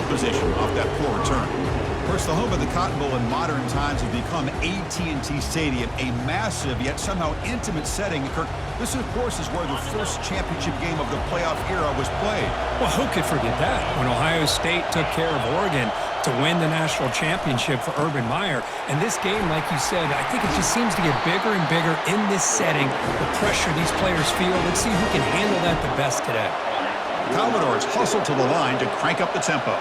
position off that poor return. Of course, the home of the Cotton Bowl in modern times has become AT&T Stadium, a massive yet somehow intimate setting. Kirk, this, of course, is where the first championship game of the playoff era was played. Well, who could forget that? When Ohio State took care of Oregon to win the national championship for Urban Meyer. And this game, like you said, I think it just seems to get bigger and bigger in this setting. The pressure these players feel. Let's see who can handle that the best today. The Commodores hustle to the line to crank up the tempo.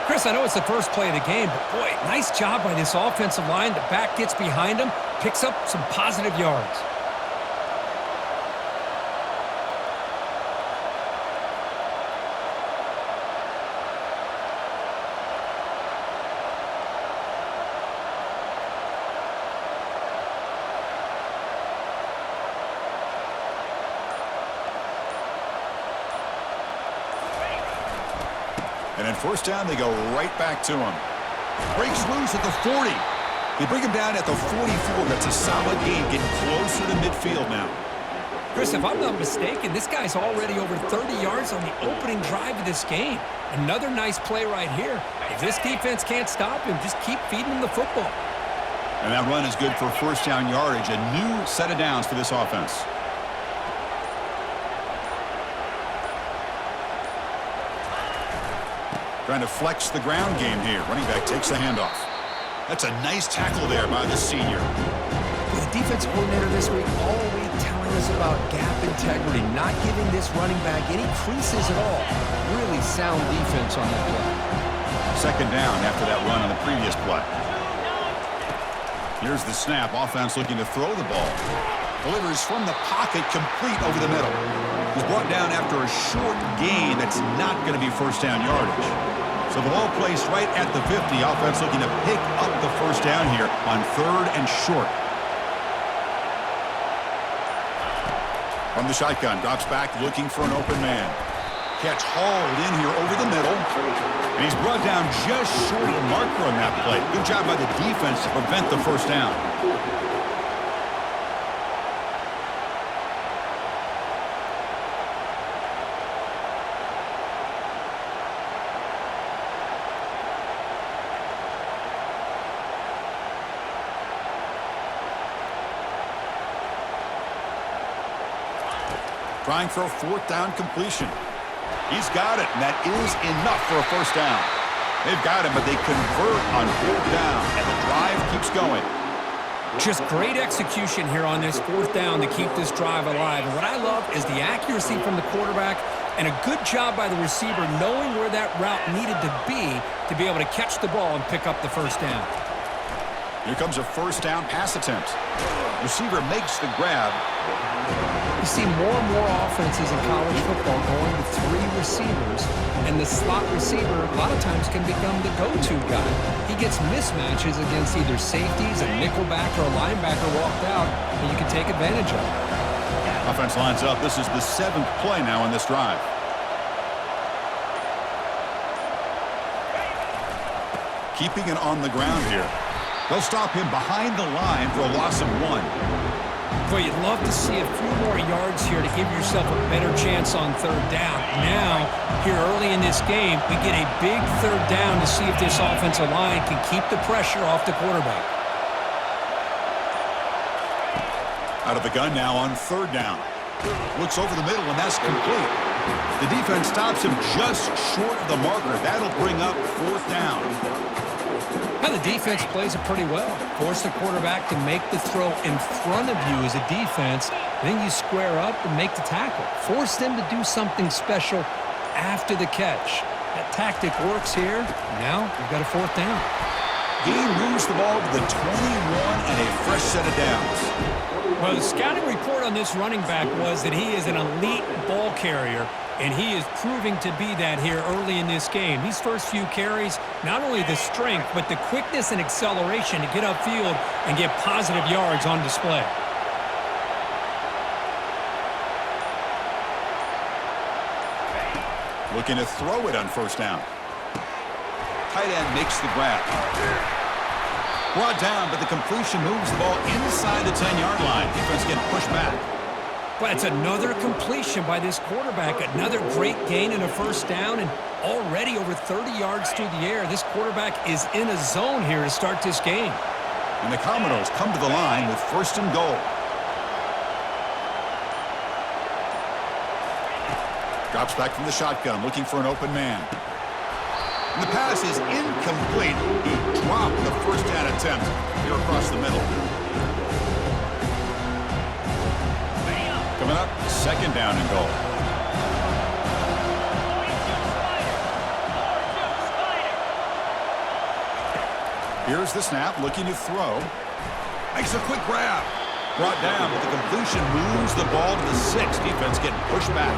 Chris, I know it's the first play of the game, but boy, nice job by this offensive line. The back gets behind him, picks up some positive yards. And then first down, they go right back to him. Breaks loose at the 40. They bring him down at the 44. That's a solid game, getting closer to midfield now. Chris, if I'm not mistaken, this guy's already over 30 yards on the opening drive of this game. Another nice play right here. If this defense can't stop him, just keep feeding him the football. And that run is good for first down yardage. A new set of downs for this offense. Trying to flex the ground game here. Running back takes the handoff. That's a nice tackle there by the senior. The defensive coordinator this week all week telling us about gap integrity, not giving this running back any creases at all. Really sound defense on that play. Second down after that run on the previous play. Here's the snap. Offense looking to throw the ball. Delivers from the pocket, complete over the middle. He's brought down after a short gain that's not going to be first down yardage. So the ball placed right at the 50. Offense looking to pick up the first down here on third and short. From the shotgun, drops back looking for an open man. Catch hauled in here over the middle. And he's brought down just short of the marker on that play. Good job by the defense to prevent the first down. Trying for a fourth down completion. He's got it, and that is enough for a first down. They've got him, but they convert on fourth down, and the drive keeps going. Just great execution here on this fourth down to keep this drive alive. And what I love is the accuracy from the quarterback and a good job by the receiver knowing where that route needed to be able to catch the ball and pick up the first down. Here comes a first down pass attempt. Receiver makes the grab. You see more and more offenses in college football going to three receivers, and the slot receiver a lot of times can become the go-to guy. He gets mismatches against either safeties, a nickelback, or a linebacker walked out, and you can take advantage of it. Offense lines up. This is the 7th play now on this drive. Keeping it on the ground here. They'll stop him behind the line for a loss of 1. Boy, you'd love to see a few more yards here to give yourself a better chance on third down. Now, here early in this game, we get a big third down to see if this offensive line can keep the pressure off the quarterback. Out of the gun now on third down. Looks over the middle, and that's complete. The defense stops him just short of the marker. That'll bring up fourth down. Now the defense plays it pretty well. Force the quarterback to make the throw in front of you as a defense. Then you square up and make the tackle. Force them to do something special after the catch. That tactic works here. Now you've got a fourth down. He moves the ball to the 21 and a fresh set of downs. Well, the scouting report on this running back was that he is an elite ball carrier, and he is proving to be that here early in this game. These first few carries, not only the strength, but the quickness and acceleration to get upfield and get positive yards on display. Looking to throw it on first down. Tight end makes the grab. Brought down, but the completion moves the ball inside the 10-yard line. Defense getting pushed back. But it's another completion by this quarterback. Another great gain and a first down. And Already over 30 yards through the air. This quarterback is in a zone here to start this game. And the Commodores come to the line with 1st and goal. Drops back from the shotgun, looking for an open man. And the pass is incomplete. He dropped the first down attempt here across the middle. Coming up, 2nd down and goal. Here's the snap, looking to throw. Makes a quick grab. Brought down, but the completion moves the ball to the 6. Defense getting pushed back.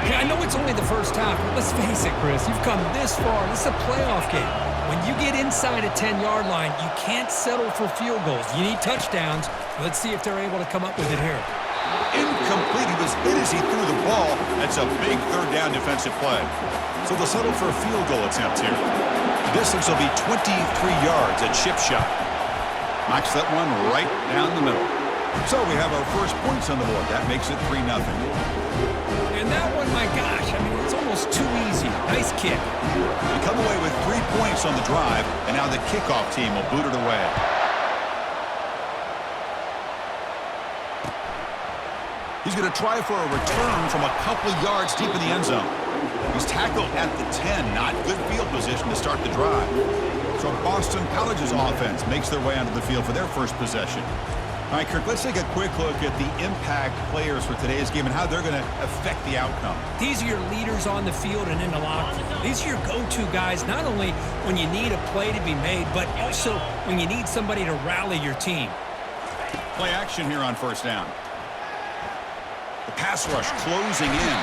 Yeah, I know it's only the first half, but let's face it, Chris. You've come this far. This is a playoff game. When you get inside a 10-yard line, you can't settle for field goals. You need touchdowns. Let's see if they're able to come up with it here. Incomplete. He was hit as he threw the ball. That's a big 3rd down defensive play. So they'll settle for a field goal attempt here. The distance will be 23 yards at chip shot. Knocks that one right down the middle. So we have our first points on the board. That makes it 3-0. And that one, my gosh, I mean, it's almost too easy. Nice kick. They come away with 3 points on the drive, and now the kickoff team will boot it away. He's going to try for a return from a couple yards deep in the end zone. He's tackled at the 10. Not good field position to start the drive. So Boston College's offense makes their way onto the field for their first possession. All right, Kirk, let's take a quick look at the impact players for today's game and how they're going to affect the outcome. These are your leaders on the field and in the locker room. These are your go-to guys, not only when you need a play to be made, but also when you need somebody to rally your team. Play action here on 1st down. The pass rush closing in.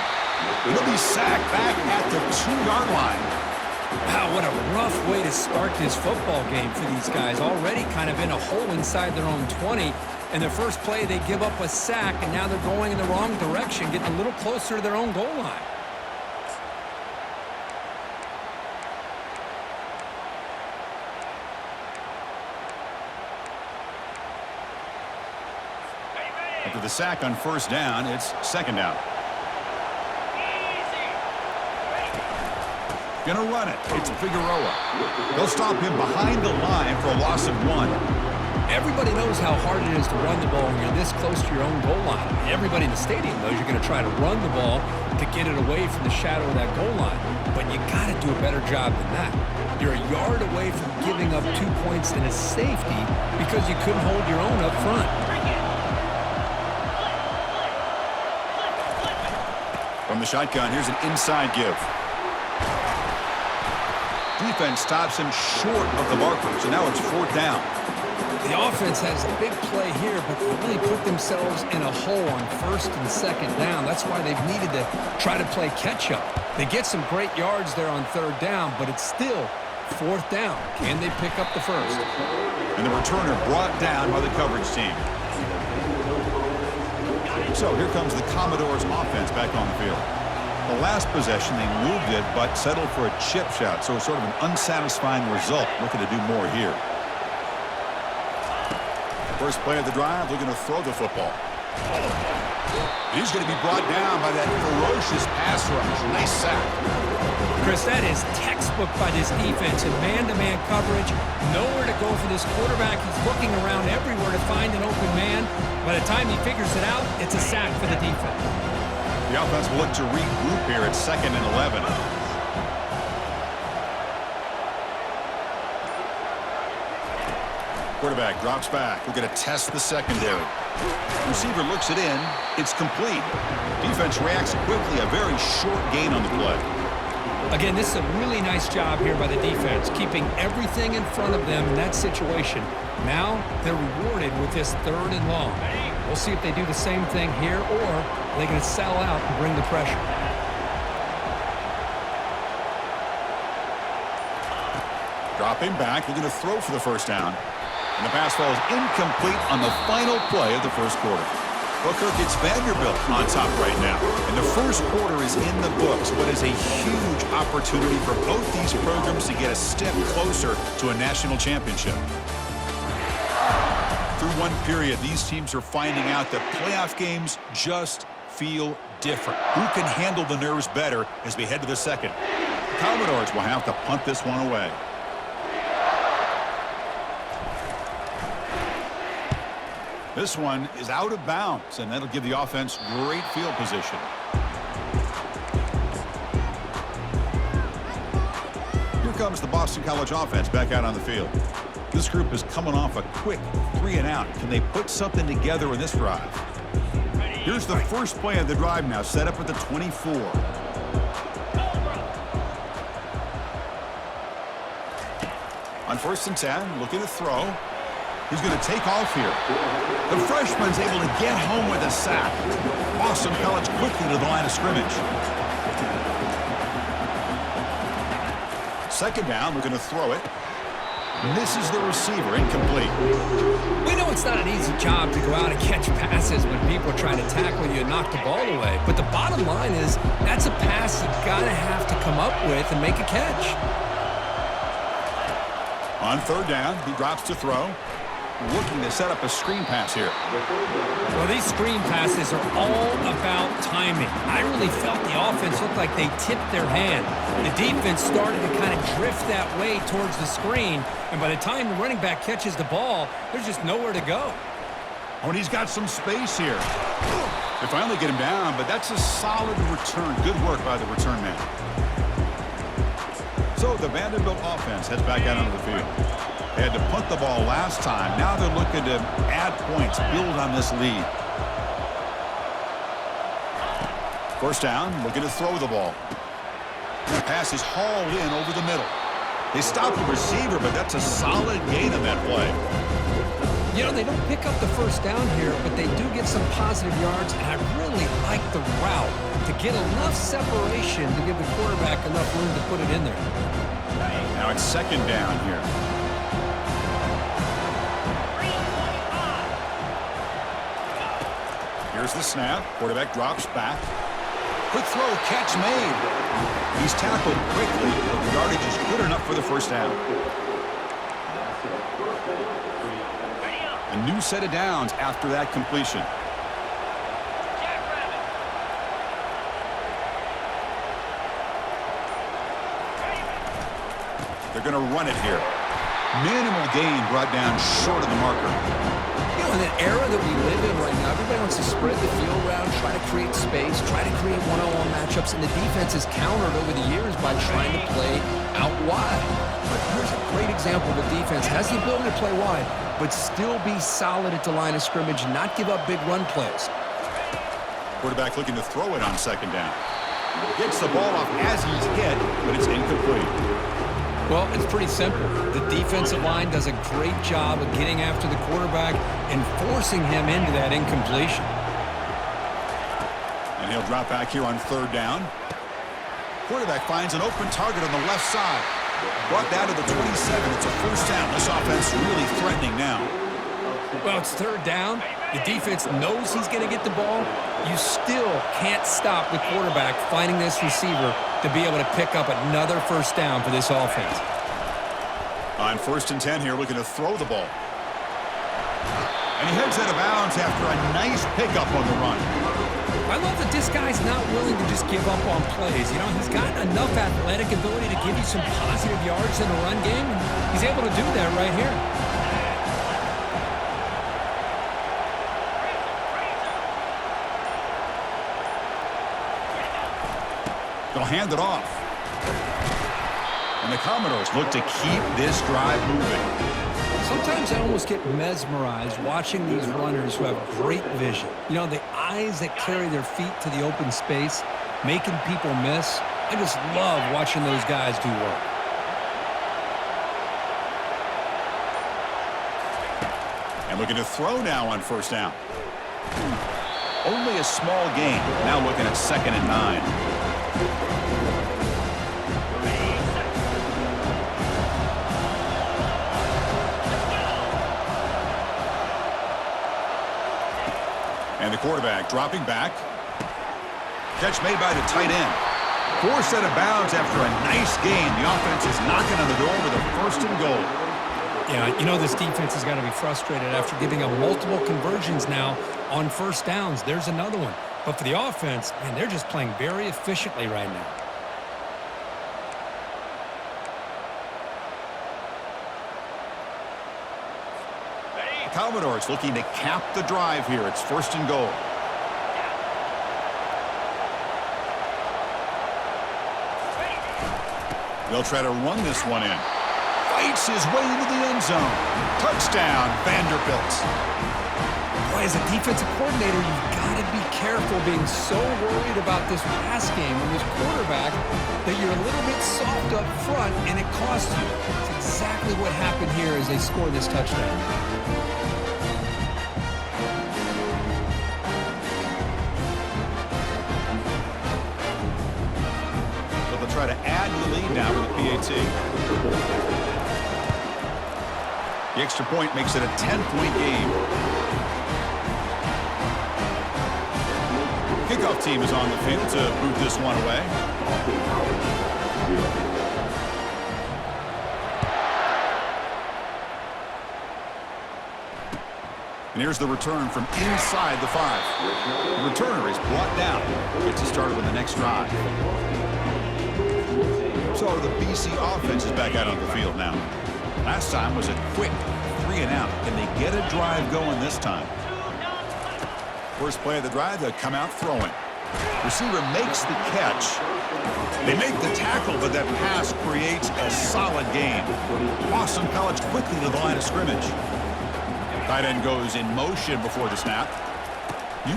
He'll be sacked back at the 2-yard line. Wow, what a rough way to start this football game for these guys. Already kind of in a hole inside their own 20. And their first play, they give up a sack, and now they're going in the wrong direction, getting a little closer to their own goal line. After the sack on 1st down, it's 2nd down. Gonna run it. It's Figueroa. They'll stop him behind the line for a loss of 1. Everybody knows how hard it is to run the ball when you're this close to your own goal line. Everybody in the stadium knows you're going to try to run the ball to get it away from the shadow of that goal line. But you got to do a better job than that. You're a yard away from giving up 2 points in a safety because you couldn't hold your own up front. From the shotgun, here's an inside give. Defense stops him short of the marker, so now it's 4th down. The offense has a big play here, but they really put themselves in a hole on 1st and 2nd down. That's why they've needed to try to play catch-up. They get some great yards there on 3rd down, but it's still 4th down. Can they pick up the first? And the returner brought down by the coverage team. So here comes the Commodores offense back on the field. The last possession, they moved it, but settled for a chip shot, so it's sort of an unsatisfying result. Looking to do more here. First play of the drive, looking to throw the football. He's going to be brought down by that ferocious pass rush. Nice sack. Chris, that is textbook by this defense in man-to-man coverage. Nowhere to go for this quarterback. He's looking around everywhere to find an open man. By the time he figures it out, it's a sack for the defense. The offense will look to regroup here at 2nd and 11. Quarterback drops back. We're going to test the secondary. Receiver looks it in. It's complete. Defense reacts quickly. A very short gain on the play. Again, this is a really nice job here by the defense, keeping everything in front of them in that situation. Now they're rewarded with this 3rd and long. We'll see if they do the same thing here, or are they going to sell out and bring the pressure. Dropping back. They're going to throw for the 1st down. And the pass falls incomplete on the final play of the 1st quarter. Well, Kirk, it's Vanderbilt on top right now. And the 1st quarter is in the books, but is a huge opportunity for both these programs to get a step closer to a national championship. Through one period, these teams are finding out that playoff games just feel different. Who can handle the nerves better as we head to the second? The Commodores will have to punt this one away. This one is out of bounds, and that'll give the offense great field position. Here comes the Boston College offense back out on the field. This group is coming off a quick 3-and-out. Can they put something together in this drive? Here's the first play of the drive now, set up at the 24. On 1st and 10, looking to throw. He's going to take off here. The freshman's able to get home with a sack. Boston College quickly to the line of scrimmage. Second down, looking to throw it. Misses the receiver, incomplete. We know it's not an easy job to go out and catch passes when people are trying to tackle you and knock the ball away. But the bottom line is that's a pass you gotta have to come up with and make a catch. On 3rd down, he drops to throw. Looking to set up a screen pass here. Well, these screen passes are all about timing. I really felt the offense looked like they tipped their hand. The defense started to kind of drift that way towards the screen, and by the time the running back catches the ball, there's just nowhere to go. Oh, and he's got some space here. They finally get him down, but that's a solid return. Good work by the return man. So the Vanderbilt offense heads back out onto the field. They had to punt the ball last time. Now they're looking to add points, build on this lead. First down, looking to throw the ball. And the pass is hauled in over the middle. They stop the receiver, but that's a solid gain on that play. You know, they don't pick up the first down here, but they do get some positive yards, and I really like the route to get enough separation to give the quarterback enough room to put it in there. Now it's second down here. Here's the snap. Quarterback drops back. Quick throw, catch made. He's tackled quickly, but the yardage is good enough for the first down. A new set of downs after that completion. They're going to run it here. Minimal gain brought down short of the marker. You know, in an era that we live in right now, everybody wants to spread the field around, try to create space, try to create one-on-one matchups, and the defense has countered over the years by trying to play out wide. But here's a great example of a defense has the ability to play wide, but still be solid at the line of scrimmage, not give up big run plays. Quarterback looking to throw it on second down. Gets the ball off as he's hit, but it's incomplete. Well, it's pretty simple. The defensive line does a great job of getting after the quarterback and forcing him into that incompletion. And he'll drop back here on 3rd down. Quarterback finds an open target on the left side. Brought down to the 27. It's a first down. This offense really threatening now. Well, it's 3rd down. The defense knows he's going to get the ball. You still can't stop the quarterback finding this receiver to be able to pick up another first down for this offense. On 1st and 10 here, looking to throw the ball. And he heads out of bounds after a nice pickup on the run. I love that this guy's not willing to just give up on plays. You know, he's got enough athletic ability to give you some positive yards in the run game, and he's able to do that right here. They'll hand it off. And the Commodores look to keep this drive moving. Sometimes I almost get mesmerized watching these runners who have great vision. You know, the eyes that carry their feet to the open space, making people miss. I just love watching those guys do work. And looking to throw now on 1st down. Only a small gain. Now looking at 2nd and 9. And the quarterback dropping back. Catch made by the tight end. Forced out of bounds after a nice gain. The offense is knocking on the door with a 1st and goal. Yeah, you know this defense has got to be frustrated after giving up multiple conversions now on 1st downs. There's another one. But for the offense, man, they're just playing very efficiently right now. The Commodores looking to cap the drive here. It's 1st and goal. They'll try to run this one in. Fights his way into the end zone. Touchdown, Vanderbilt. Boy, as a defensive coordinator, you've got to be careful being so worried about this pass game and this quarterback that you're a little bit soft up front, and it costs you. It's exactly what happened here as they score this touchdown. Try to add to the lead now with the PAT. The extra point makes it a 10-point game. Kickoff team is on the field to boot this one away. And here's the return from inside the 5. The returner is brought down. Gets us started with the next drive. So the BC offense is back out on the field now. Last time was a quick 3-and-out. Can they get a drive going this time? First play of the drive, they'll come out throwing. Receiver makes the catch. They make the tackle, but that pass creates a solid gain. Boston College quickly to the line of scrimmage. Tight end goes in motion before the snap.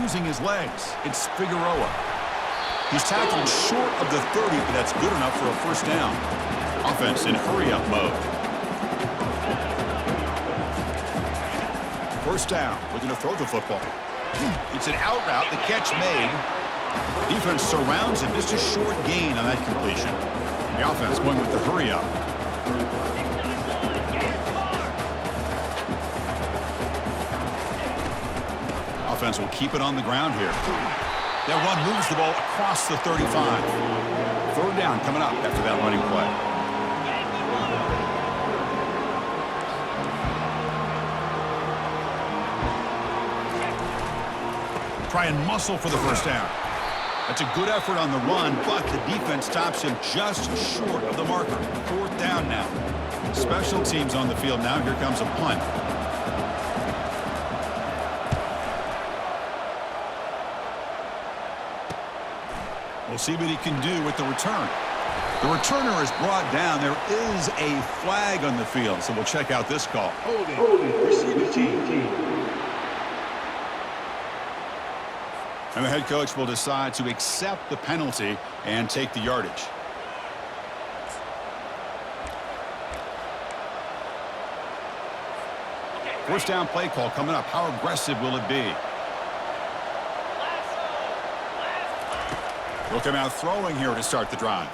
Using his legs, it's Figueroa. He's tackled short of the 30, but that's good enough for a 1st down. Offense in hurry-up mode. 1st down. Looking to throw the football. It's an out route. The catch made. Defense surrounds him. Just a short gain on that completion. The offense going with the hurry-up. Offense will keep it on the ground here. That run moves the ball across the 35. 3rd down coming up after that running play. Try and muscle for the 1st down. That's a good effort on the run, but the defense stops him just short of the marker. 4th down now. Special teams on the field now. Here comes a punt. We'll see what he can do with the return. The returner is brought down. There is a flag on the field, so we'll check out this call. Holding. Receiving team. And the head coach will decide to accept the penalty and take the yardage. First down play call coming up. How aggressive will it be? They'll come out throwing here to start the drive.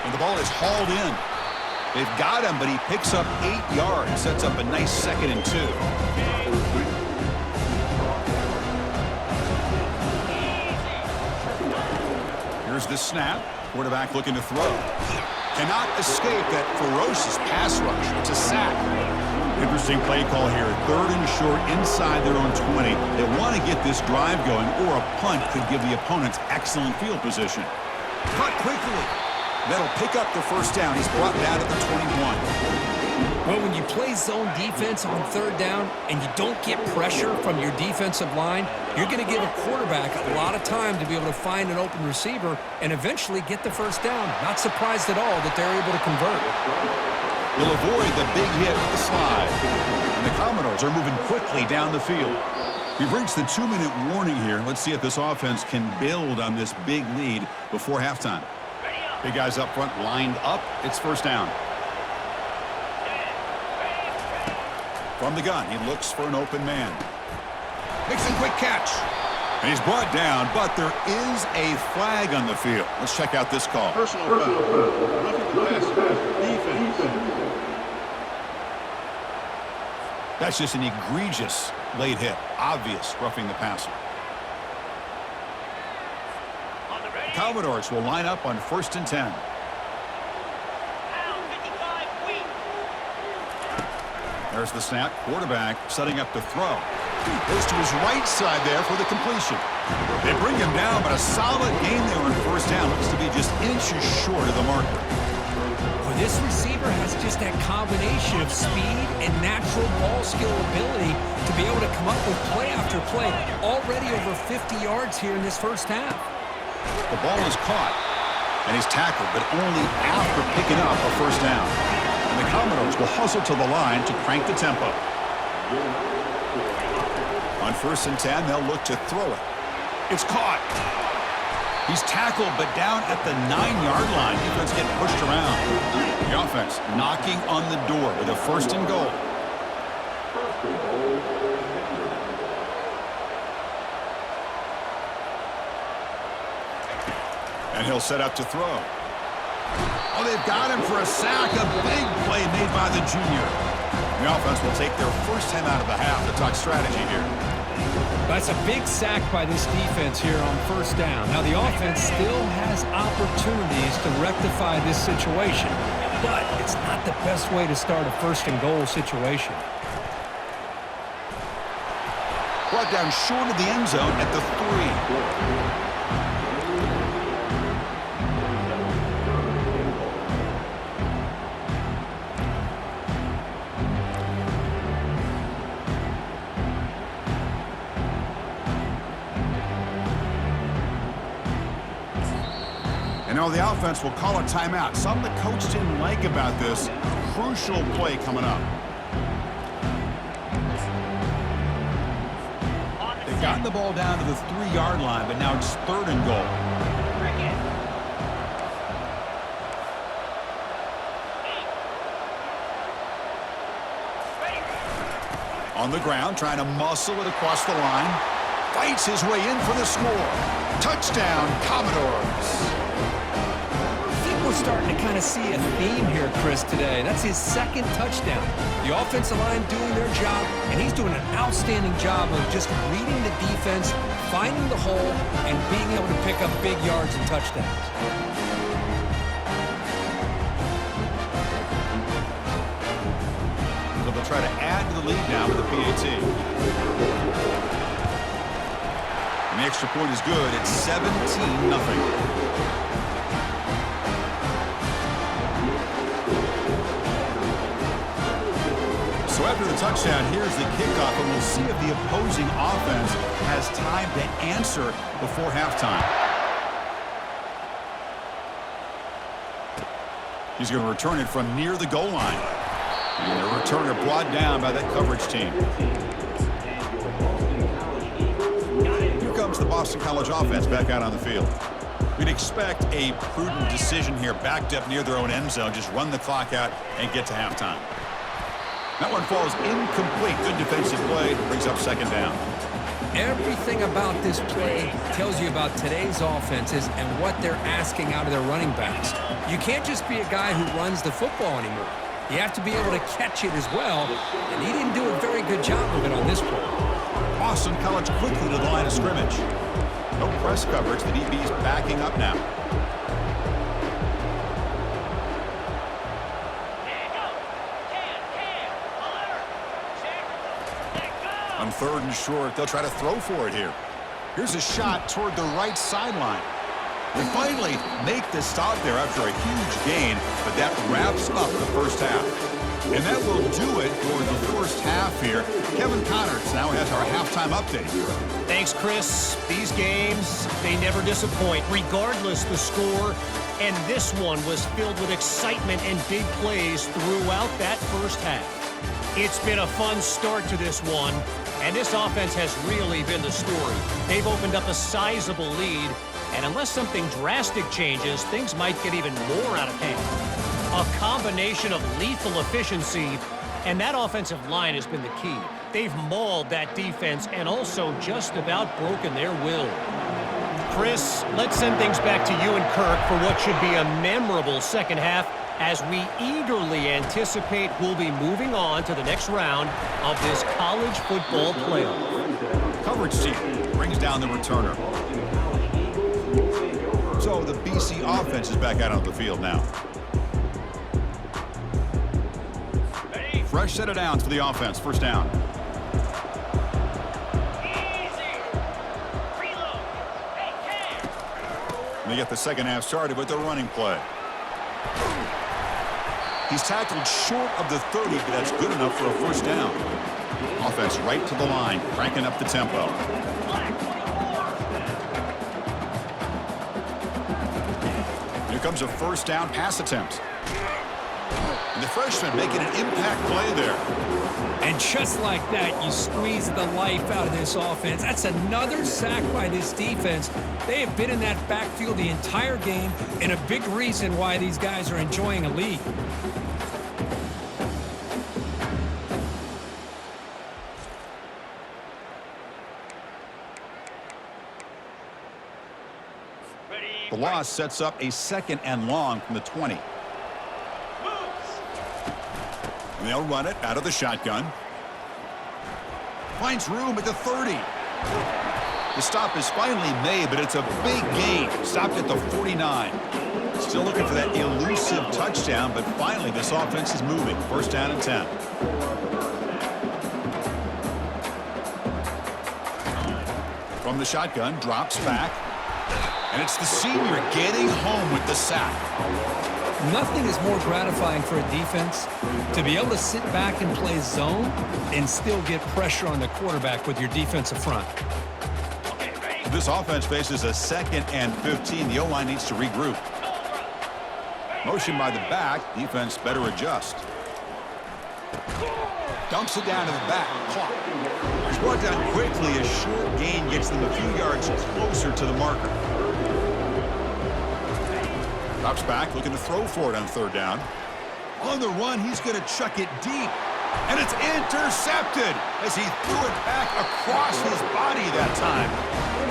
And the ball is hauled in. They've got him, but he picks up 8 yards. Sets up a nice 2nd and 2. Here's the snap. Quarterback looking to throw. Cannot escape that ferocious pass rush. It's a sack. Interesting play call here. 3rd and short inside their own 20. They want to get this drive going, or a punt could give the opponents excellent field position. Cut quickly. That'll pick up the 1st down. He's brought down at the 21. Well, when you play zone defense on 3rd down and you don't get pressure from your defensive line, you're going to give a quarterback a lot of time to be able to find an open receiver and eventually get the 1st down. Not surprised at all that they're able to convert. Will avoid the big hit with the slide. And the Commodores are moving quickly down the field. We've reached the 2-minute warning here. Let's see if this offense can build on this big lead before halftime. Big guys up front lined up. It's 1st down. From the gun, he looks for an open man. Makes a quick catch. And he's brought down, but there is a flag on the field. Let's check out this call. Personal foul. Roughing the passer. Defense. That's just an egregious late hit. Obvious roughing the passer. The Commodores will line up on 1st and 10. There's the snap. Quarterback setting up to throw. Goes to his right side there for the completion. They bring him down, but a solid gain there on first down. Looks to be just inches short of the marker. Well, this receiver has just that combination of speed and natural ball skill ability to be able to come up with play after play. Already over 50 yards here in this first half. The ball is caught, and he's tackled, but only after picking up a first down. And the Commodores will hustle to the line to crank the tempo. On 1st and 10, they'll look to throw it. It's caught. He's tackled, but down at the 9-yard line. Defense getting pushed around. The offense knocking on the door with a 1st and goal. And he'll set up to throw. Oh, they've got him for a sack. A big play made by the junior. The offense will take their first time out of the half to talk strategy here. That's a big sack by this defense here on first down. Now, the offense still has opportunities to rectify this situation, but it's not the best way to start a 1st and goal situation. Brought down short of the end zone at the 3. Now the offense will call a timeout. Something the coach didn't like about this crucial play coming up. They've gotten the ball down to the 3-yard line, but now it's 3rd and goal. On the ground, trying to muscle it across the line. Fights his way in for the score. Touchdown, Commodores. We're starting to kind of see a theme here, Chris, today. That's his 2nd touchdown. The offensive line doing their job, and he's doing an outstanding job of just reading the defense, finding the hole, and being able to pick up big yards and touchdowns. So they'll try to add to the lead now with the PAT. And the extra point is good. It's 17-0. So after the touchdown, here's the kickoff, and we'll see if the opposing offense has time to answer before halftime. He's going to return it from near the goal line. And the returner brought down by that coverage team. Here comes the Boston College offense back out on the field. We'd expect a prudent decision here, backed up near their own end zone. Just run the clock out and get to halftime. That one falls incomplete. Good defensive play. Brings up 2nd down. Everything about this play tells you about today's offenses and what they're asking out of their running backs. You can't just be a guy who runs the football anymore. You have to be able to catch it as well, and he didn't do a very good job of it on this play. Boston College quickly to the line of scrimmage. No press coverage. The DB's backing up now. On 3rd and short, they'll try to throw for it here. Here's a shot toward the right sideline. They finally make the stop there after a huge gain, but that wraps up the first half. And that will do it for the first half here. Kevin Connors now has our halftime update. Thanks, Chris. These games, they never disappoint, regardless the score. And this one was filled with excitement and big plays throughout that first half. It's been a fun start to this one, and this offense has really been the story. They've opened up a sizable lead, and unless something drastic changes, things might get even more out of hand. A combination of lethal efficiency, and that offensive line has been the key. They've mauled that defense and also just about broken their will. Chris, let's send things back to you and Kirk for what should be a memorable second half as we eagerly anticipate we'll be moving on to the next round of this college football playoff. Coverage team brings down the returner. So the BC offense is back out on the field now. Fresh set of downs for the offense. First down. to get the second half started with the running play. He's tackled short of the 30, but that's good enough for a first down. Offense right to the line, cranking up the tempo. Here comes a first down pass attempt. And the freshman making an impact play there. And just like that, you squeeze the life out of this offense. That's another sack by this defense. They have been in that backfield the entire game, and a big reason why these guys are enjoying a lead. The loss sets up a second and long from the 20. And they'll run it out of the shotgun. Finds room at the 30. The stop is finally made, but it's a big gain. Stopped at the 49. Still looking for that elusive touchdown, but finally this offense is moving. First down and 10. From the shotgun, drops back. And it's the senior getting home with the sack. Nothing is more gratifying for a defense to be able to sit back and play zone and still get pressure on the quarterback with your defensive front. This offense faces a 2nd and 15. The O-line needs to regroup. Motion by the back. Defense better adjust. Dumps it down to the back. Clock. He's brought down quickly. A short gain gets them a few yards closer to the marker. Drops back, looking to throw for it on third down. On the run, he's going to chuck it deep. And it's intercepted as he threw it back across his body that time.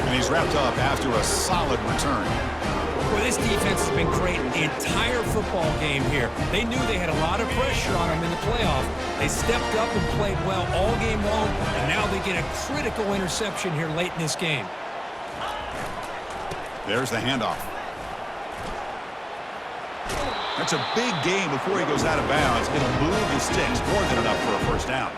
And he's wrapped up after a solid return. Well, this defense has been great the entire football game here. They knew they had a lot of pressure on them in the playoff. They stepped up and played well all game long, and now they get a critical interception here late in this game. There's the handoff. That's a big gain before he goes out of bounds. It'll move the sticks more than enough for a first down.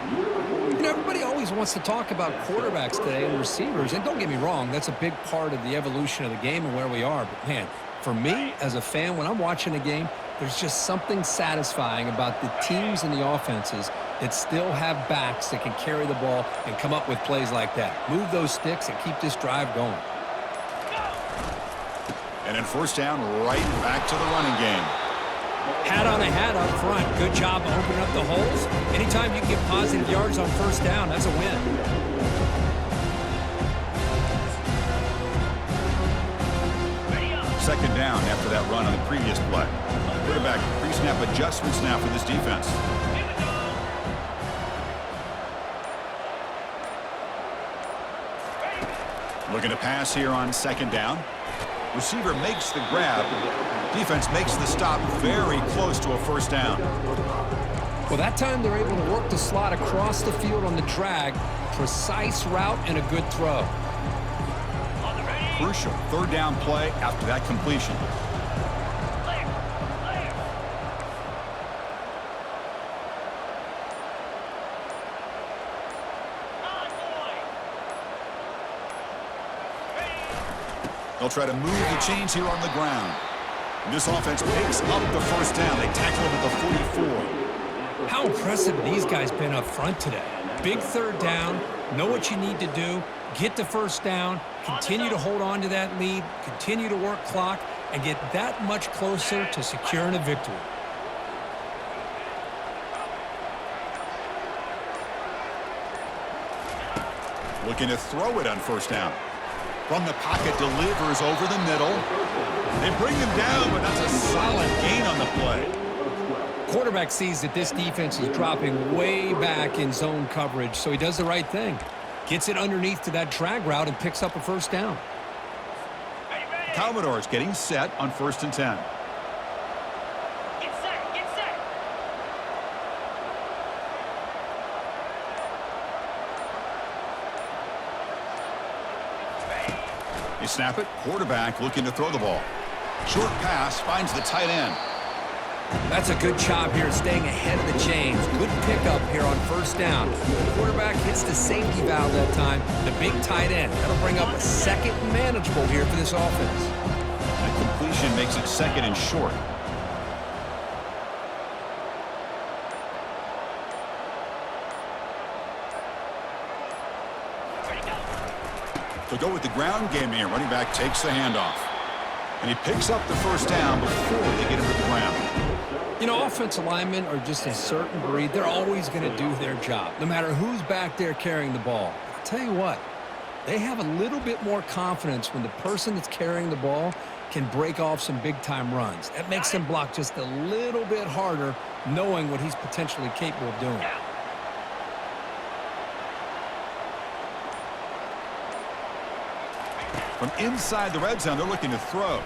You know, everybody always wants to talk about quarterbacks today and receivers, and don't get me wrong, that's a big part of the evolution of the game and where we are. But, man, for me as a fan, when I'm watching a game, there's just something satisfying about the teams and the offenses that still have backs that can carry the ball and come up with plays like that. Move those sticks and keep this drive going. And then first down right back to the running game. Hat on a hat up front. Good job of opening up the holes. Anytime you can get positive yards on first down, that's a win. Second down after that run on the previous play. Quarterback pre-snap adjustments now for this defense. Looking to pass here on second down. Receiver makes the grab. Defense makes the stop very close to a first down. Well, that time they're able to work the slot across the field on the drag. Precise route and a good throw. Crucial third down play after that completion. They'll try to move the chains here on the ground. And this offense picks up the first down. They tackle him at the 44. How impressive have these guys been up front today? Big third down, know what you need to do, get the first down, continue to hold on to that lead, continue to work clock, and get that much closer to securing a victory. Looking to throw it on first down. From the pocket, delivers over the middle. They bring him down, but that's a solid gain on the play. Quarterback sees that this defense is dropping way back in zone coverage, so he does the right thing. Gets it underneath to that drag route and picks up a first down. Commodores getting set on first and 10. Get set, get set. They snap it. Quarterback looking to throw the ball. Short pass finds the tight end. That's a good job here staying ahead of the chains. Good pickup here on first down. The quarterback hits the safety valve that time. The big tight end. That'll bring up a second and manageable here for this offense. That interception makes it 2nd and short. They'll go with the ground game here. Running back takes the handoff. And he picks up the first down before they get him to the ground. You know, offensive linemen are just a certain breed. They're always going to do their job, no matter who's back there carrying the ball. I'll tell you what, they have a little bit more confidence when the person that's carrying the ball can break off some big-time runs. That makes them block just a little bit harder, knowing what he's potentially capable of doing. From inside the red zone, they're looking to throw.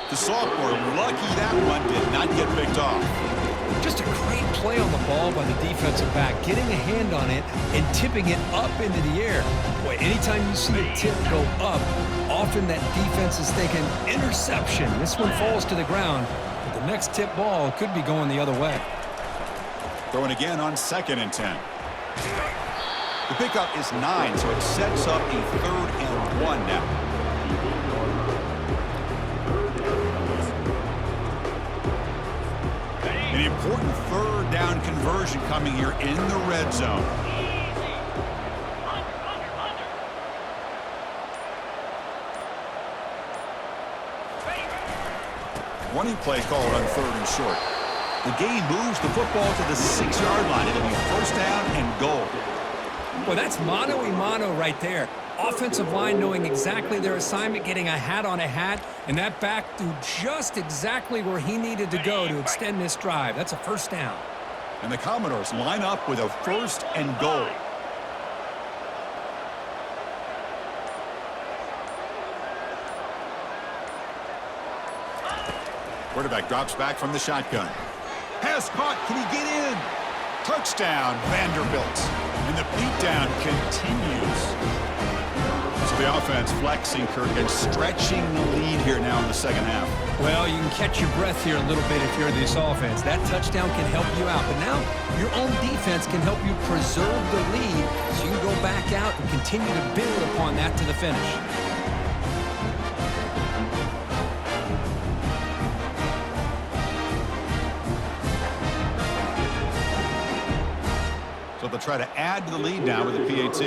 The sophomore, lucky that one did not get picked off. Just a great play on the ball by the defensive back, getting a hand on it and tipping it up into the air. Boy, anytime you see a tip go up, often that defense is thinking interception. This one falls to the ground, but the next tip ball could be going the other way. Throwing again on 2nd and 10. The pickup is 9, so it sets up a 3rd and 1 now. An important 3rd down conversion coming here in the red zone. Running play called on 3rd and short. The game moves the football to the 6-yard line. It'll be 1st down and goal. Well, that's mano-a-mano right there. Offensive line knowing exactly their assignment, getting a hat on a hat, and that back threw just exactly where he needed to go to extend this drive. That's a 1st down. And the Commodores line up with a 1st and goal. Quarterback drops back from the shotgun. Pass caught. Can he get in? Touchdown, Vanderbilt. And the beatdown continues. So the offense flexing, Kirk, and stretching the lead here now in the 2nd half. Well, you can catch your breath here a little bit if you're this offense. That touchdown can help you out. But now your own defense can help you preserve the lead so you can go back out and continue to build upon that to the finish. So they'll try to add to the lead now with the PAT.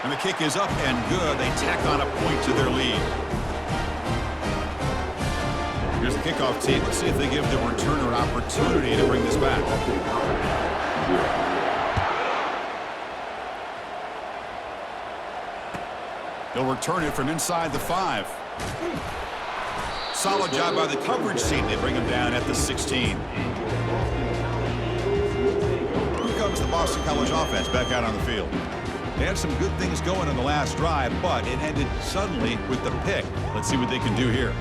And the kick is up and good. They tack on a point to their lead. Here's the kickoff team. Let's see if they give the returner opportunity to bring this back. They'll return it from inside the 5. Solid job by the coverage team. They bring him down at the 16. The Boston College offense back out on the field. They had some good things going in the last drive, but it ended suddenly with the pick. Let's see what they can do here.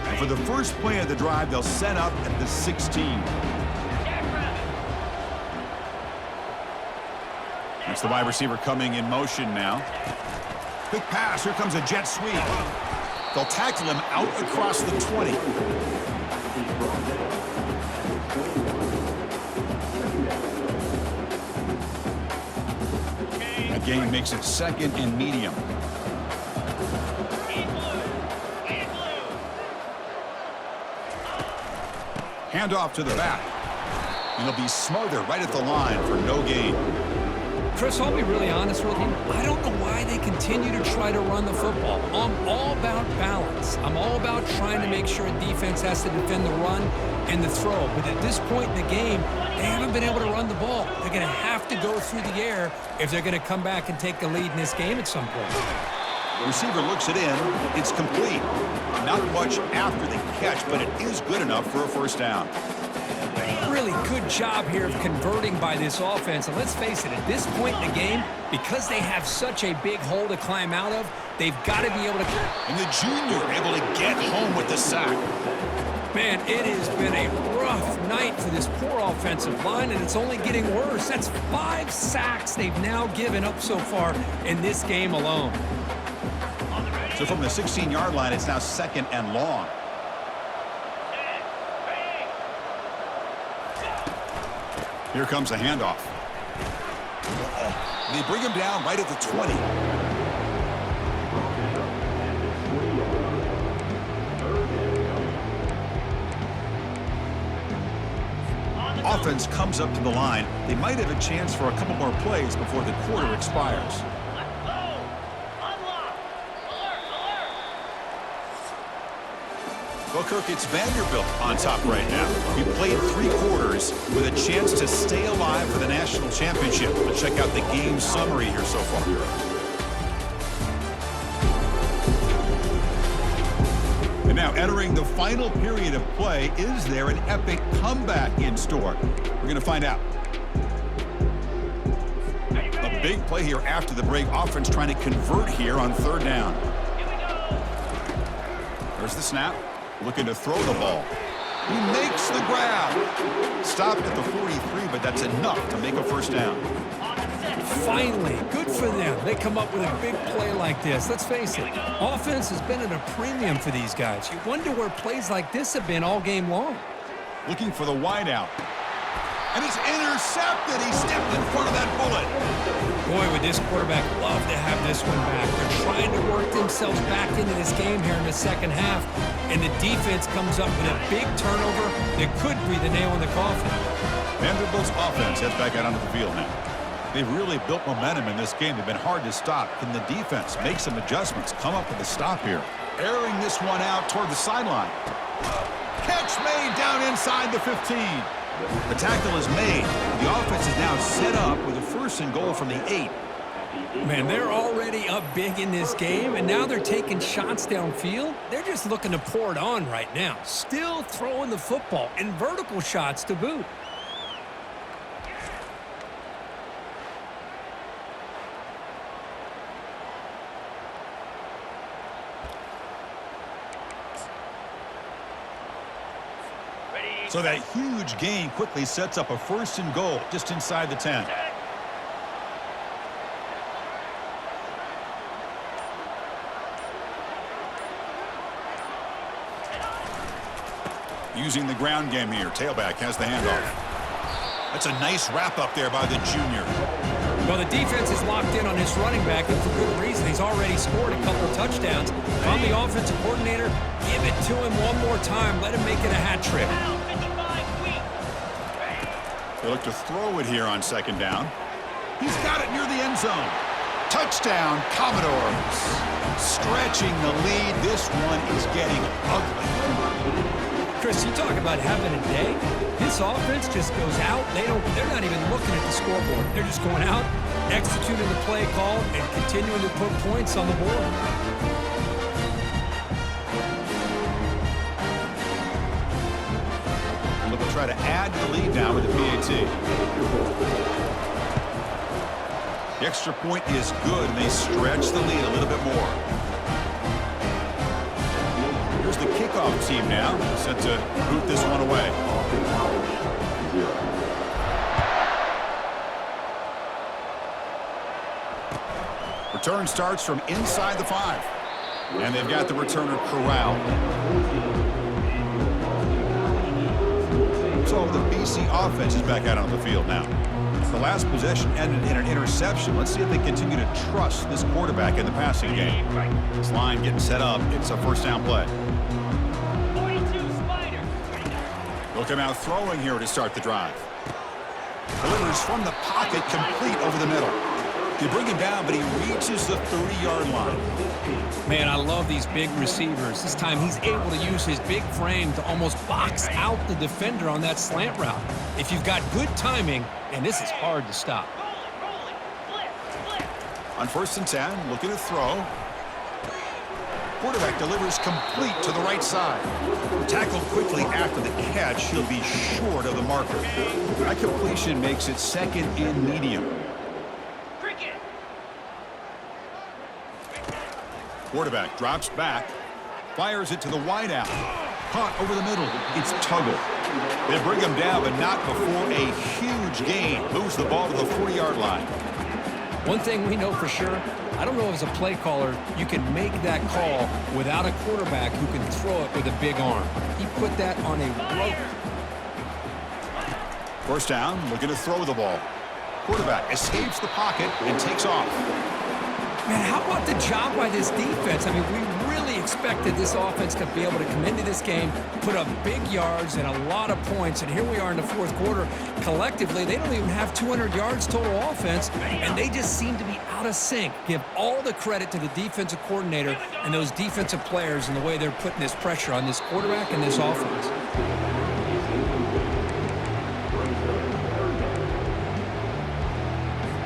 And for the first play of the drive, they'll set up at the 16. That's the wide receiver coming in motion now. Quick pass. Here comes a jet sweep. They'll tackle him out across the 20. Game makes it 2nd and medium. Hand off to the back. And he'll be smothered right at the line for no gain. Chris, I'll be really honest with you. I don't know why they continue to try to run the football. I'm all about balance. I'm all about trying to make sure a defense has to defend the run and the throw. But at this point in the game, they haven't been able to run the ball. They're going to have to go through the air if they're going to come back and take the lead in this game at some point. The receiver looks it in. It's complete. Not much after the catch, but it is good enough for a 1st down. Really good job here of converting by this offense. And let's face it, at this point in the game, because they have such a big hole to climb out of, they've got to be able to... And the junior able to get home with the sack. Man, it has been a rough night for this poor offensive line, and it's only getting worse. That's 5 sacks they've now given up so far in this game alone. So from the 16-yard line, it's now 2nd and long. Here comes a handoff. They bring him down right at the 20. Offense comes up to the line. They might have a chance for a couple more plays before the quarter expires. Let's go. Unlock. Alert, alert. Well, Kirk, it's Vanderbilt on top right now. He played 3 quarters with a chance to stay alive for the national championship. Let's check out the game summary here so far. And now entering the final period of play, is there an epic comeback in store? We're going to find out. A big play here after the break. Offense trying to convert here on 3rd down. Here we go. There's the snap. Looking to throw the ball. He makes the grab. Stopped at the 43, but that's enough to make a 1st down. On the set. Finally, good for them. They come up with a big play like this. Let's face it, offense has been at a premium for these guys. You wonder where plays like this have been all game long. Looking for the wideout. And it's intercepted. He stepped in front of that bullet. Boy, would this quarterback love to have this one back. They're trying to work themselves back into this game here in the 2nd half, and the defense comes up with a big turnover that could be the nail in the coffin. Vanderbilt's offense heads back out onto the field now. They've really built momentum in this game. They've been hard to stop. Can the defense make some adjustments, come up with a stop here? Airing this one out toward the sideline. Catch made down inside the 15. The tackle is made. The offense is now set up with a 1st and goal from the 8. Man, they're already up big in this game, and now they're taking shots downfield. They're just looking to pour it on right now. Still throwing the football, and vertical shots to boot. So that huge gain quickly sets up a 1st and goal just inside the 10. Using the ground game here. Tailback has the handoff. That's a nice wrap up there by the junior. Well, the defense is locked in on this running back, and for good reason. He's already scored a couple touchdowns. If I'm the offensive coordinator, give it to him one more time. Let him make it a hat trick. They look to throw it here on 2nd down. He's got it near the end zone. Touchdown, Commodores. Stretching the lead. This one is getting ugly. Chris, you talk about having a day. This offense just goes out. They're not even looking at the scoreboard. They're just going out, executing the play call, and continuing to put points on the board. They'll try to add to the lead now with the PAT. The extra point is good, and they stretch the lead a little bit more. Here's the kickoff team now, set to boot this one away. Return starts from inside the 5. And they've got the returner corralled. So the BC offense is back out on the field now. The last possession ended in an interception. Let's see if they continue to trust this quarterback in the passing game. This line getting set up. It's a 1st down play. 42 Spider. They'll come out throwing here to start the drive. Delivers from the pocket, complete over the middle. They bring him down, but he reaches the 30-yard line. Man, I love these big receivers. This time he's able to use his big frame to almost box out the defender on that slant route. If you've got good timing, and this is hard to stop. Rolling. Flip. On 1st and 10, looking to throw. Quarterback delivers complete to the right side. Tackled quickly after the catch. He'll be short of the marker. That completion makes it 2nd and medium. Cricket. Quarterback drops back. Fires it to the wideout. Caught over the middle. It's Tuggle. They bring him down, but not before a huge gain. Moves the ball to the 40-yard line. One thing we know for sure, I don't know as a play caller, you can make that call without a quarterback who can throw it with a big arm. He put that on a rope. 1st down, looking to throw the ball. Quarterback escapes the pocket and takes off. Man, how about the job by this defense? I mean, we really expected this offense to be able to come into this game, put up big yards and a lot of points, and here we are in the fourth quarter. Collectively, they don't even have 200 yards total offense, and they just seem to be out of sync. Give all the credit to the defensive coordinator and those defensive players and the way they're putting this pressure on this quarterback and this offense.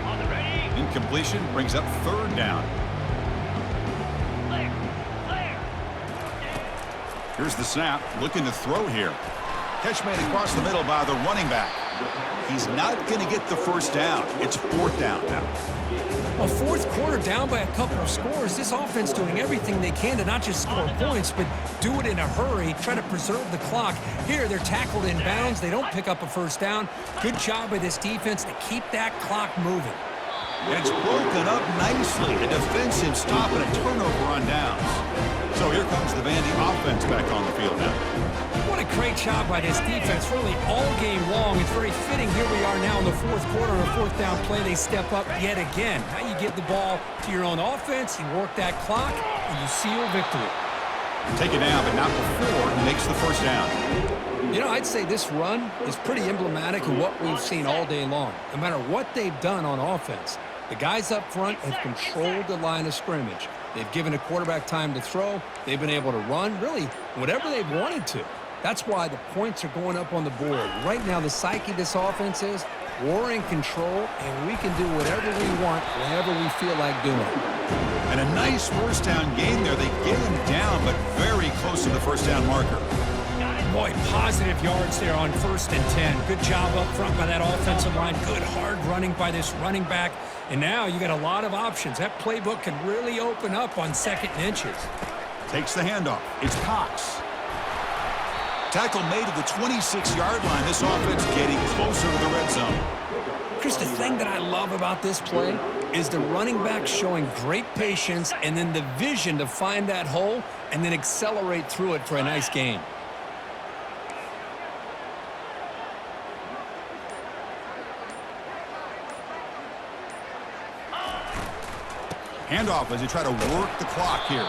On the ready. Incompletion brings up third down. Clear. Clear. Here's the snap, looking to throw here. Catch made across the middle by the running back. He's not going to get the first down. It's fourth down now. A fourth quarter down by a couple of scores. This offense doing everything they can to not just score points, but do it in a hurry, try to preserve the clock. Here, they're tackled in bounds. They don't pick up a first down. Good job by this defense to keep that clock moving. And it's broken up nicely. A defensive stop and a turnover on downs. So here comes the Vandy offense back on the field now. What a great job by this defense, really all game long. It's very fitting. Here we are now in the fourth quarter, a fourth down play. They step up yet again. Now you give the ball to your own offense, you work that clock, and you seal victory. Take it down, but not before he makes the first down. You know, I'd say this run is pretty emblematic of what we've seen all day long. No matter what they've done on offense, the guys up front have controlled the line of scrimmage. They've given a quarterback time to throw. They've been able to run, really, whatever they've wanted to. That's why the points are going up on the board. Right now, the psyche of this offense is we're in control, and we can do whatever we want, whenever we feel like doing it. And a nice first down gain there. They get him down, but very close to the first down marker. Boy, positive yards there on 1st and 10. Good job up front by that offensive line. Good hard running by this running back. And now you got a lot of options. That playbook can really open up on 2nd and inches. Takes the handoff. It's Cox. Tackle made at the 26-yard line. This offense getting closer to the red zone. Chris, the thing that I love about this play is the running back showing great patience and then the vision to find that hole and then accelerate through it for a nice gain. Handoff as they try to work the clock here.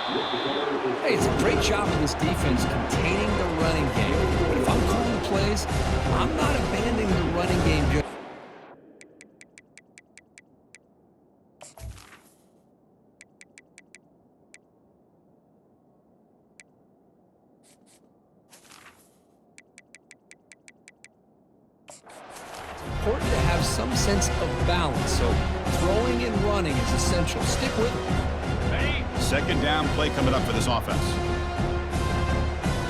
Hey, it's a great job of this defense containing the running game. But if I'm calling plays, I'm not abandoning the running game just. It's important to have some sense of balance, so throwing and running is essential. Stick with it. Ready. Second down play coming up for this offense.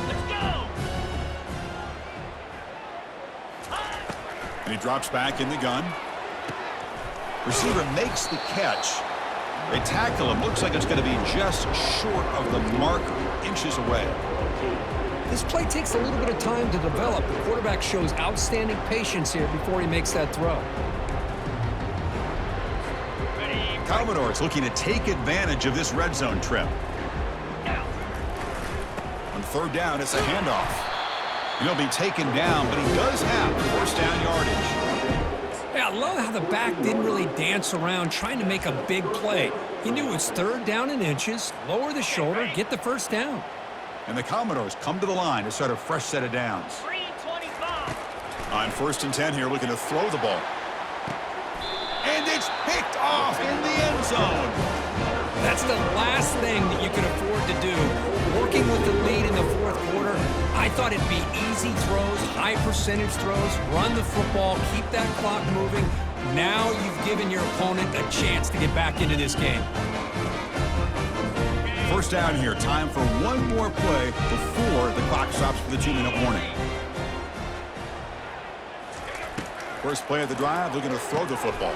Let's go. And he drops back in the gun. Receiver makes the catch. They tackle him. Looks like it's going to be just short of the marker, inches away. This play takes a little bit of time to develop. The quarterback shows outstanding patience here before he makes that throw. Ready. Commodores looking to take advantage of this red zone trip. Now. On third down, it's a handoff. He'll be taken down, but he does have first down yardage. Hey, I love how the back didn't really dance around trying to make a big play. He knew it was 3rd down and inches, lower the shoulder, get the first down. And the Commodores come to the line to start a fresh set of downs. 3:25. On 1st and 10 here, looking to throw the ball. And it's picked off in the end zone. That's the last thing that you can afford to do. Working with the lead in the 4th quarter, I thought it'd be easy throws, high percentage throws, run the football, keep that clock moving. Now you've given your opponent a chance to get back into this game. First down here. Time for one more play before the clock stops for the 2-minute warning. First play of the drive, looking to throw the football.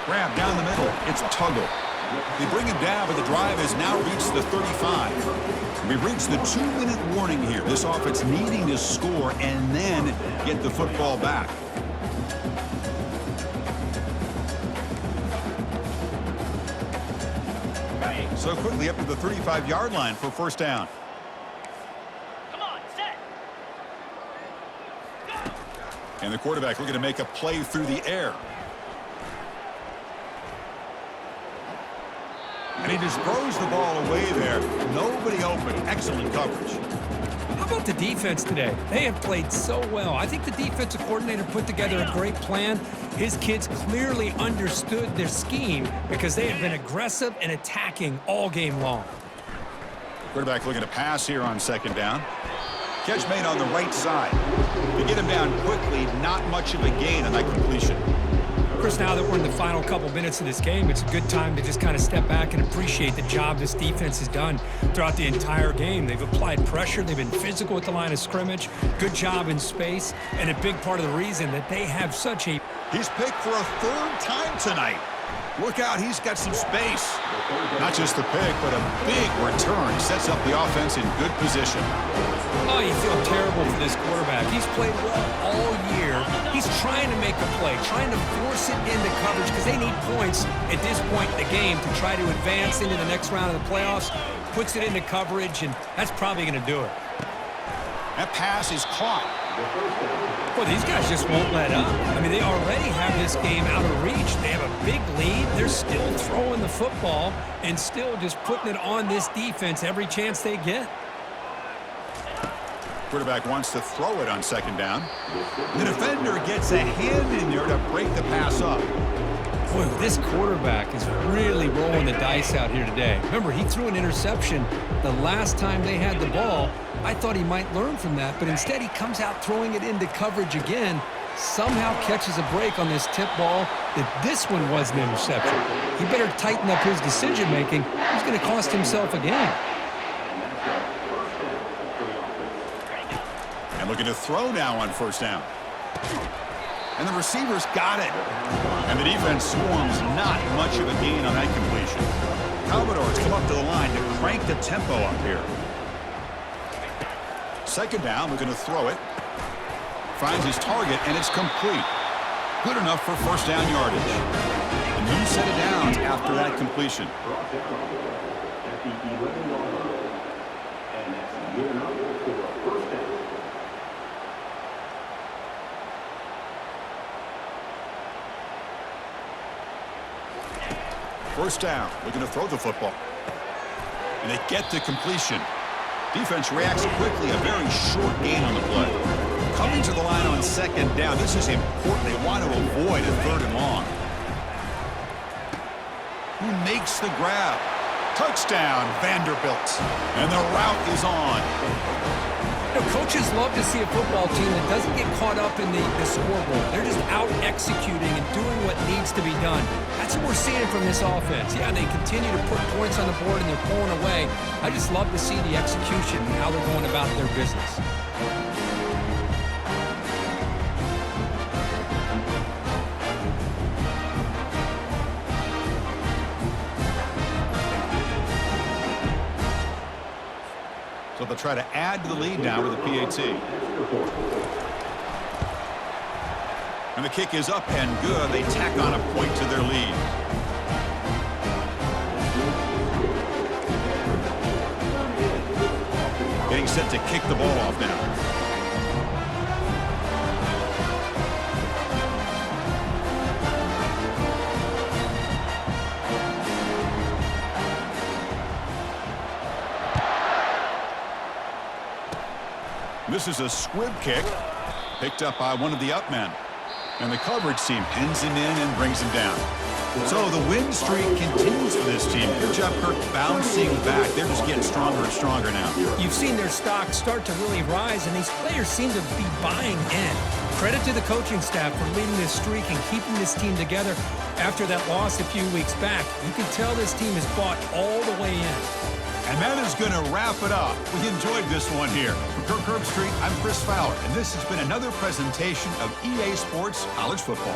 Grab down the middle. It's Tuggle. They bring him down, but the drive has now reached the 35. We've reached the 2-minute warning here. This offense needing to score and then get the football back. So quickly up to the 35-yard line for first down. Come on, set. Go. And the quarterback looking to make a play through the air. And he just throws the ball away there. Nobody open. Excellent coverage. How about the defense today? They have played so well. I think the defensive coordinator put together a great plan. His kids clearly understood their scheme because they have been aggressive and attacking all game long. Quarterback looking to pass here on second down. Catch made on the right side. To get him down quickly, not much of a gain on that completion. Chris, now that we're in the final couple minutes of this game, it's a good time to just kind of step back and appreciate the job this defense has done throughout the entire game. They've applied pressure. They've been physical at the line of scrimmage. Good job in space. And a big part of the reason that they have such a... He's picked for a third time tonight. Look out, he's got some space. Not just the pick, but a big return. Sets up the offense in good position. Oh, you feel terrible for this quarterback. He's played well all year. He's trying to make a play, trying to force it into coverage because they need points at this point in the game to try to advance into the next round of the playoffs. Puts it into coverage, and that's probably going to do it. That pass is caught. Well, these guys just won't let up. I mean, they already have this game out of reach. They have a big lead. They're still throwing the football and still just putting it on this defense every chance they get. Quarterback wants to throw it on second down. The defender gets a hand in there to break the pass up. Boy, this quarterback is really rolling the dice out here today. Remember, he threw an interception the last time they had the ball. I thought he might learn from that, but instead he comes out throwing it into coverage again, somehow catches a break on this tip ball that this one was an interception. He better tighten up his decision-making. He's going to cost himself a game. And looking to throw now on first down. And the receivers got it. And the defense swarms, not much of a gain on that completion. Commodores come up to the line to crank the tempo up here. Second down, looking to throw it. Finds his target, and it's complete. Good enough for first down yardage. A new set of downs after that completion. First down, looking to throw the football. And they get the completion. Defense reacts quickly, a very short gain on the play. Coming to the line on second down, this is important. They want to avoid a third and long. Who makes the grab? Touchdown, Vanderbilt. And the route is on. You know, coaches love to see a football team that doesn't get caught up in the scoreboard. They're just out executing and doing what needs to be done. That's what we're seeing from this offense. Yeah, they continue to put points on the board and they're pulling away. I just love to see the execution and how they're going about their business. So they'll try to add to the lead now with a PAT. And the kick is up and good. They tack on a point to their lead. Getting set to kick the ball off now. This is a squib kick, picked up by one of the up men. And the coverage team pins him in and brings him down. So the win streak continues for this team. Good job, Kirk, bouncing back. They're just getting stronger and stronger now. You've seen their stock start to really rise, and these players seem to be buying in. Credit to the coaching staff for leading this streak and keeping this team together after that loss a few weeks back. You can tell this team is bought all the way in. And that is going to wrap it up. We enjoyed this one here. From Kirk Herbstreit, I'm Chris Fowler, and this has been another presentation of EA Sports College Football.